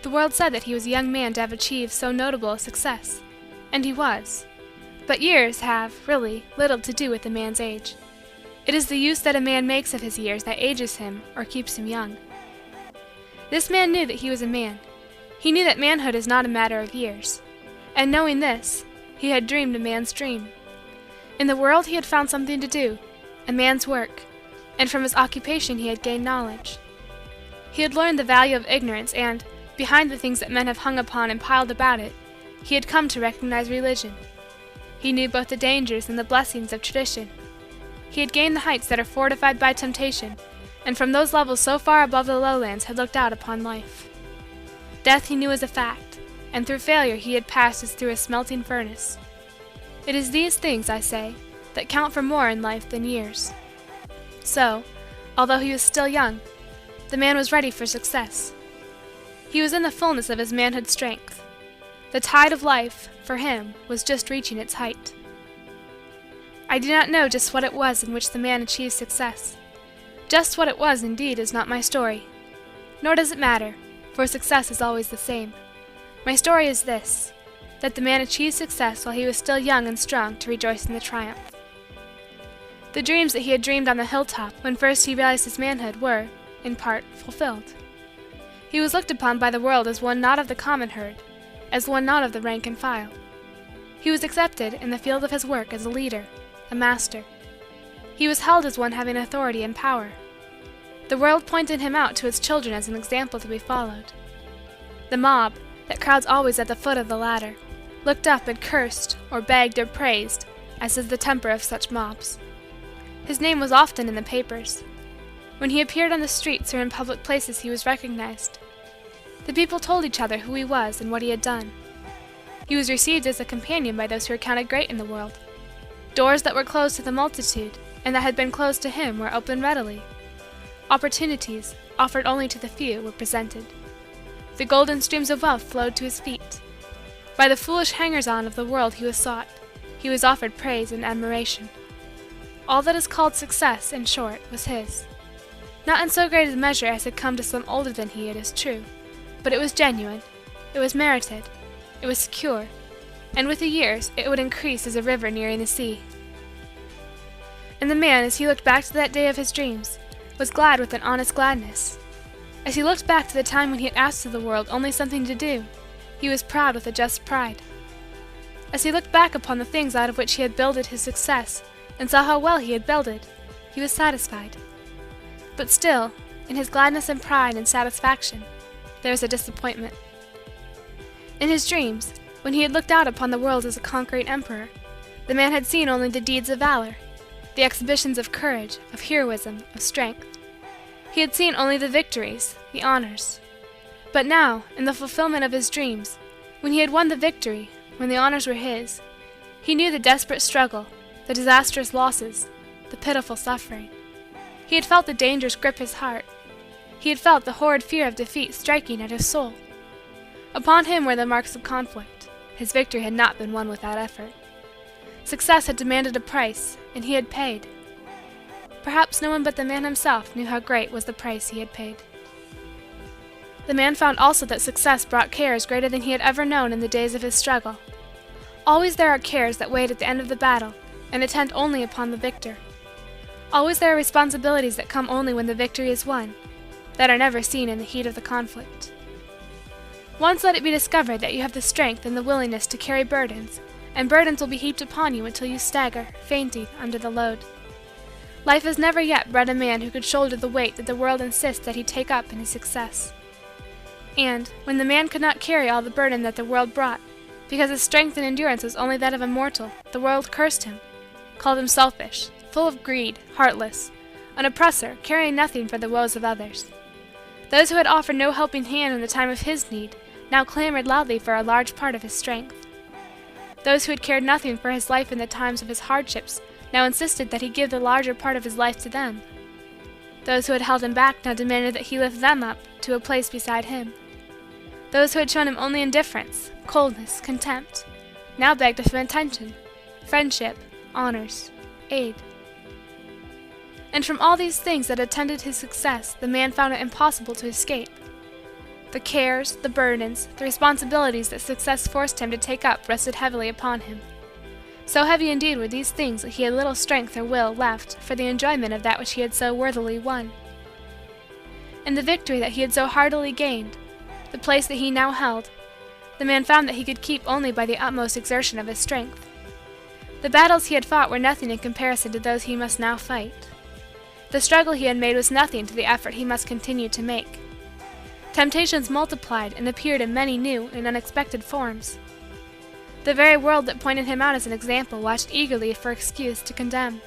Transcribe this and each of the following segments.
The world said that he was a young man to have achieved so notable a success. And he was. But years have, really, little to do with a man's age. It is the use that a man makes of his years that ages him or keeps him young. This man knew that he was a man. He knew that manhood is not a matter of years. And knowing this, he had dreamed a man's dream. In the world he had found something to do, a man's work, and from his occupation he had gained knowledge. He had learned the value of ignorance and, behind the things that men have hung upon and piled about it, he had come to recognize religion. He knew both the dangers and the blessings of tradition. He had gained the heights that are fortified by temptation, and from those levels so far above the lowlands had looked out upon life. Death he knew as a fact, and through failure he had passed as through a smelting furnace. It is these things, I say, that count for more in life than years. So, although he was still young, the man was ready for success. He was in the fullness of his manhood strength. The tide of life, for him, was just reaching its height. I do not know just what it was in which the man achieved success. Just what it was, indeed, is not my story. Nor does it matter, for success is always the same. My story is this, that the man achieved success while he was still young and strong to rejoice in the triumph. The dreams that he had dreamed on the hilltop when first he realized his manhood were, in part, fulfilled. He was looked upon by the world as one not of the common herd, as one not of the rank and file. He was accepted in the field of his work as a leader, a master. He was held as one having authority and power. The world pointed him out to its children as an example to be followed. The mob, that crowds always at the foot of the ladder, looked up and cursed or begged or praised, as is the temper of such mobs. His name was often in the papers. When he appeared on the streets or in public places he was recognized. The people told each other who he was and what he had done. He was received as a companion by those who were counted great in the world. Doors that were closed to the multitude and that had been closed to him were opened readily. Opportunities, offered only to the few, were presented. The golden streams of wealth flowed to his feet. By the foolish hangers-on of the world he was sought. He was offered praise and admiration. All that is called success, in short, was his. Not in so great a measure as had come to some older than he, it is true, but it was genuine, it was merited, it was secure, and with the years it would increase as a river nearing the sea. And the man, as he looked back to that day of his dreams, was glad with an honest gladness. As he looked back to the time when he had asked of the world only something to do, he was proud with a just pride. As he looked back upon the things out of which he had builded his success and saw how well he had builded, he was satisfied. But still, in his gladness and pride and satisfaction, there was a disappointment. In his dreams, when he had looked out upon the world as a conquering emperor, the man had seen only the deeds of valor, the exhibitions of courage, of heroism, of strength. He had seen only the victories, the honors. But now, in the fulfillment of his dreams, when he had won the victory, when the honors were his, he knew the desperate struggle, the disastrous losses, the pitiful suffering. He had felt the dangers grip his heart. He had felt the horrid fear of defeat striking at his soul. Upon him were the marks of conflict. His victory had not been won without effort. Success had demanded a price, and he had paid. Perhaps no one but the man himself knew how great was the price he had paid. The man found also that success brought cares greater than he had ever known in the days of his struggle. Always there are cares that wait at the end of the battle and attend only upon the victor. Always there are responsibilities that come only when the victory is won, that are never seen in the heat of the conflict. Once let it be discovered that you have the strength and the willingness to carry burdens, and burdens will be heaped upon you until you stagger, fainting, under the load. Life has never yet bred a man who could shoulder the weight that the world insists that he take up in his success. And, when the man could not carry all the burden that the world brought, because his strength and endurance was only that of a mortal, the world cursed him, called him selfish, full of greed, heartless, an oppressor, caring nothing for the woes of others. Those who had offered no helping hand in the time of his need now clamored loudly for a large part of his strength. Those who had cared nothing for his life in the times of his hardships now insisted that he give the larger part of his life to them. Those who had held him back now demanded that he lift them up to a place beside him. Those who had shown him only indifference, coldness, contempt, now begged of him attention, friendship, honors, aid. And from all these things that attended his success the man found it impossible to escape. The cares, the burdens, the responsibilities that success forced him to take up rested heavily upon him. So heavy indeed were these things that he had little strength or will left for the enjoyment of that which he had so worthily won. In the victory that he had so heartily gained, the place that he now held, the man found that he could keep only by the utmost exertion of his strength. The battles he had fought were nothing in comparison to those he must now fight. The struggle he had made was nothing to the effort he must continue to make. Temptations multiplied and appeared in many new and unexpected forms. The very world that pointed him out as an example watched eagerly for excuse to condemn.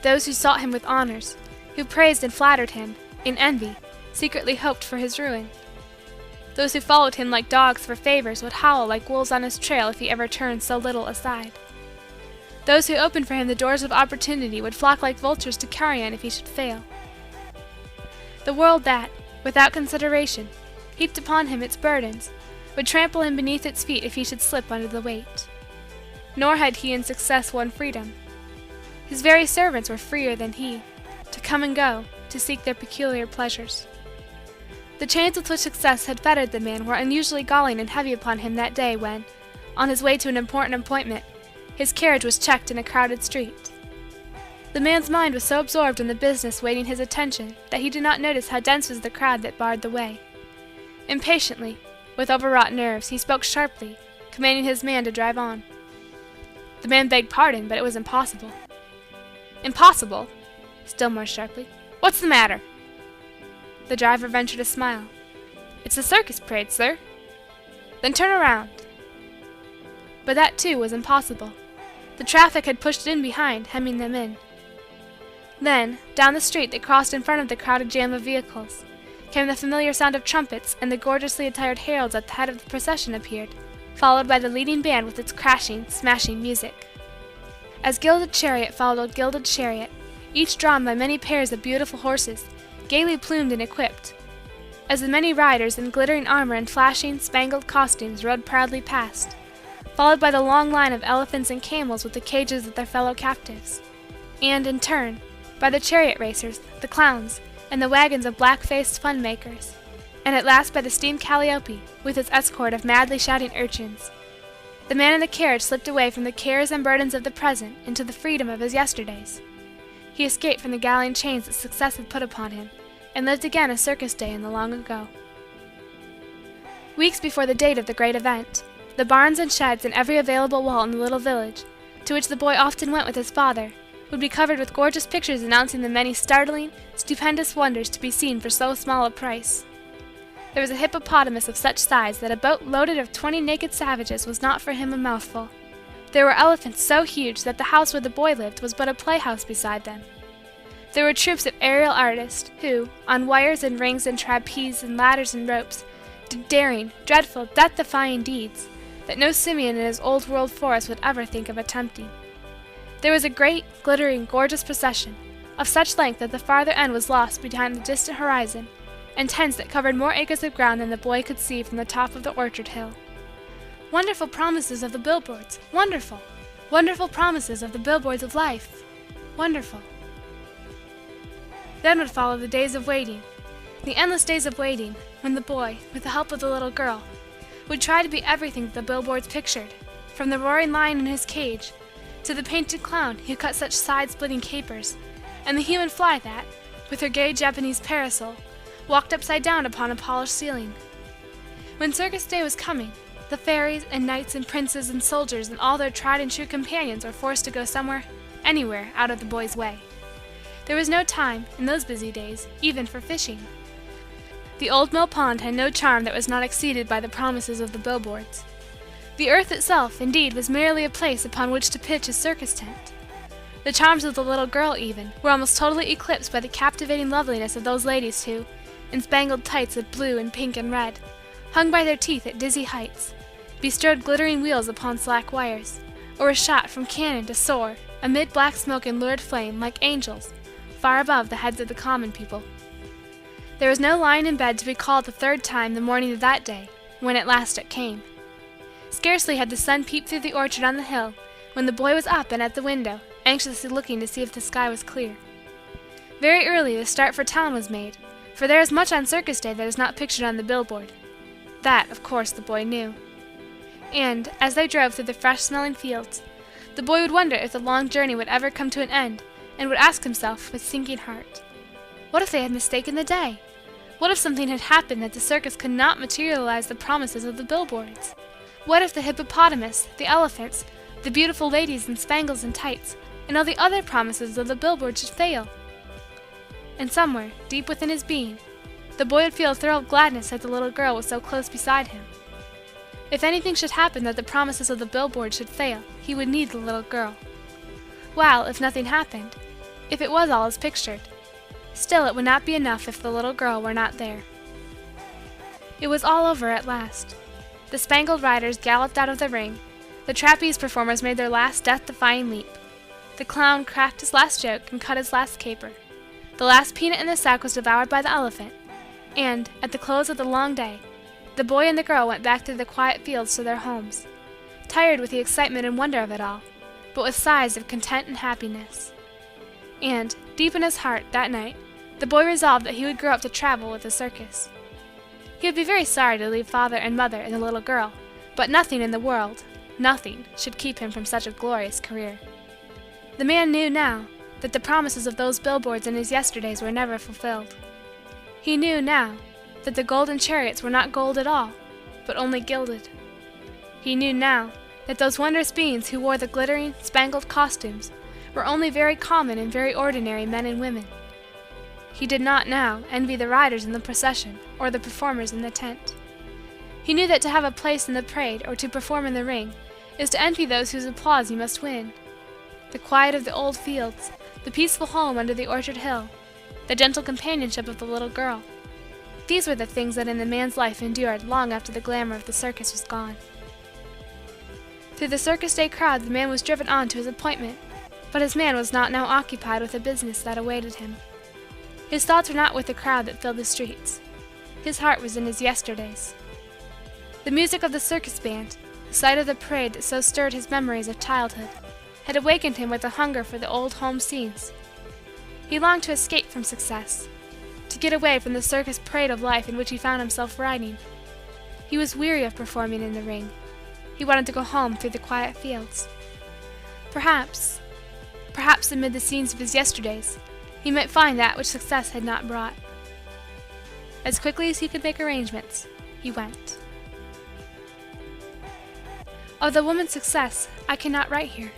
Those who sought him with honors, who praised and flattered him, in envy, secretly hoped for his ruin. Those who followed him like dogs for favors would howl like wolves on his trail if he ever turned so little aside. Those who opened for him the doors of opportunity would flock like vultures to carrion if he should fail. The world that, without consideration, heaped upon him its burdens, would trample him beneath its feet if he should slip under the weight. Nor had he in success won freedom. His very servants were freer than he, to come and go, to seek their peculiar pleasures. The chains with which success had fettered the man were unusually galling and heavy upon him that day when, on his way to an important appointment, his carriage was checked in a crowded street. The man's mind was so absorbed in the business waiting his attention that he did not notice how dense was the crowd that barred the way. Impatiently, with overwrought nerves, he spoke sharply, commanding his man to drive on. The man begged pardon, but it was impossible. Impossible? Still more sharply. What's the matter? The driver ventured a smile. It's a circus parade, sir. Then turn around. But that, too, was impossible. The traffic had pushed in behind, hemming them in. Then, down the street that crossed in front of the crowded jam of vehicles, came the familiar sound of trumpets, and the gorgeously attired heralds at the head of the procession appeared, followed by the leading band with its crashing, smashing music. As gilded chariot followed gilded chariot, each drawn by many pairs of beautiful horses, gaily plumed and equipped, as the many riders in glittering armor and flashing, spangled costumes rode proudly past, followed by the long line of elephants and camels with the cages of their fellow captives, and, in turn, by the chariot racers, the clowns, and the wagons of black-faced fun-makers, and at last by the steam calliope with its escort of madly shouting urchins. The man in the carriage slipped away from the cares and burdens of the present into the freedom of his yesterdays. He escaped from the galling chains that success had put upon him, and lived again a circus day in the long ago. Weeks before the date of the great event, the barns and sheds and every available wall in the little village, to which the boy often went with his father, would be covered with gorgeous pictures announcing the many startling, stupendous wonders to be seen for so small a price. There was a hippopotamus of such size that a boat loaded of 20 naked savages was not for him a mouthful. There were elephants so huge that the house where the boy lived was but a playhouse beside them. There were troops of aerial artists who, on wires and rings and trapeze and ladders and ropes, did daring, dreadful, death-defying deeds that no simian in his old-world forest would ever think of attempting. There was a great, glittering, gorgeous procession, of such length that the farther end was lost behind the distant horizon, and tents that covered more acres of ground than the boy could see from the top of the orchard hill. Wonderful promises of the billboards! Wonderful! Wonderful promises of the billboards of life! Wonderful! Then would follow the days of waiting, the endless days of waiting, when the boy, with the help of the little girl, would try to be everything that the billboards pictured, from the roaring lion in his cage, to the painted clown who cut such side-splitting capers, and the human fly that, with her gay Japanese parasol, walked upside down upon a polished ceiling. When circus day was coming, the fairies and knights and princes and soldiers and all their tried and true companions were forced to go somewhere, anywhere, out of the boy's way. There was no time, in those busy days, even for fishing. The old mill pond had no charm that was not exceeded by the promises of the billboards. The earth itself, indeed, was merely a place upon which to pitch a circus tent. The charms of the little girl, even, were almost totally eclipsed by the captivating loveliness of those ladies who, in spangled tights of blue and pink and red, hung by their teeth at dizzy heights, bestrode glittering wheels upon slack wires, or were shot from cannon to soar, amid black smoke and lurid flame, like angels, far above the heads of the common people. There was no lying in bed to recall the third time the morning of that day, when at last it came. Scarcely had the sun peeped through the orchard on the hill, when the boy was up and at the window, anxiously looking to see if the sky was clear. Very early the start for town was made, For there is much on Circus Day that is not pictured on the billboard. That, of course, the boy knew. And, as they drove through the fresh-smelling fields, the boy would wonder if the long journey would ever come to an end, and would ask himself, with sinking heart, what if they had mistaken the day? What if something had happened that the circus could not materialize the promises of the billboards? What if the hippopotamus, the elephants, the beautiful ladies in spangles and tights, and all the other promises of the billboard should fail? And somewhere, deep within his being, the boy would feel a thrill of gladness that the little girl was so close beside him. If anything should happen that the promises of the billboard should fail, he would need the little girl. While, if nothing happened, if it was all as pictured, still it would not be enough if the little girl were not there. It was all over at last. The spangled riders galloped out of the ring, the trapeze performers made their last death-defying leap, the clown cracked his last joke and cut his last caper, the last peanut in the sack was devoured by the elephant, and, at the close of the long day, the boy and the girl went back through the quiet fields to their homes, tired with the excitement and wonder of it all, but with sighs of content and happiness. And, deep in his heart, that night, the boy resolved that he would grow up to travel with the circus. He would be very sorry to leave father and mother and the little girl, but nothing in the world, nothing, should keep him from such a glorious career. The man knew now that the promises of those billboards in his yesterdays were never fulfilled. He knew now that the golden chariots were not gold at all, but only gilded. He knew now that those wondrous beings who wore the glittering, spangled costumes were only very common and very ordinary men and women. He did not now envy the riders in the procession or the performers in the tent. He knew that to have a place in the parade or to perform in the ring is to envy those whose applause you must win. The quiet of the old fields, the peaceful home under the orchard hill, the gentle companionship of the little girl, these were the things that in the man's life endured long after the glamour of the circus was gone. Through the Circus Day crowd the man was driven on to his appointment, but his man was not now occupied with the business that awaited him. His thoughts were not with the crowd that filled the streets. His heart was in his yesterdays. The music of the circus band, the sight of the parade that so stirred his memories of childhood, had awakened him with a hunger for the old home scenes. He longed to escape from success, to get away from the circus parade of life in which he found himself riding. He was weary of performing in the ring. He wanted to go home through the quiet fields. Perhaps amid the scenes of his yesterdays, he might find that which success had not brought. As quickly as he could make arrangements, he went. Of the woman's success, I cannot write here.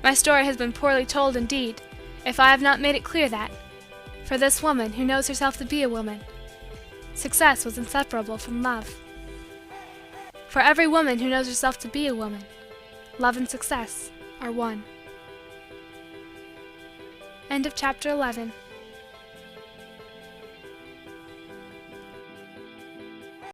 My story has been poorly told indeed, if I have not made it clear that, for this woman who knows herself to be a woman, success was inseparable from love. For every woman who knows herself to be a woman, love and success are one. End of chapter 11.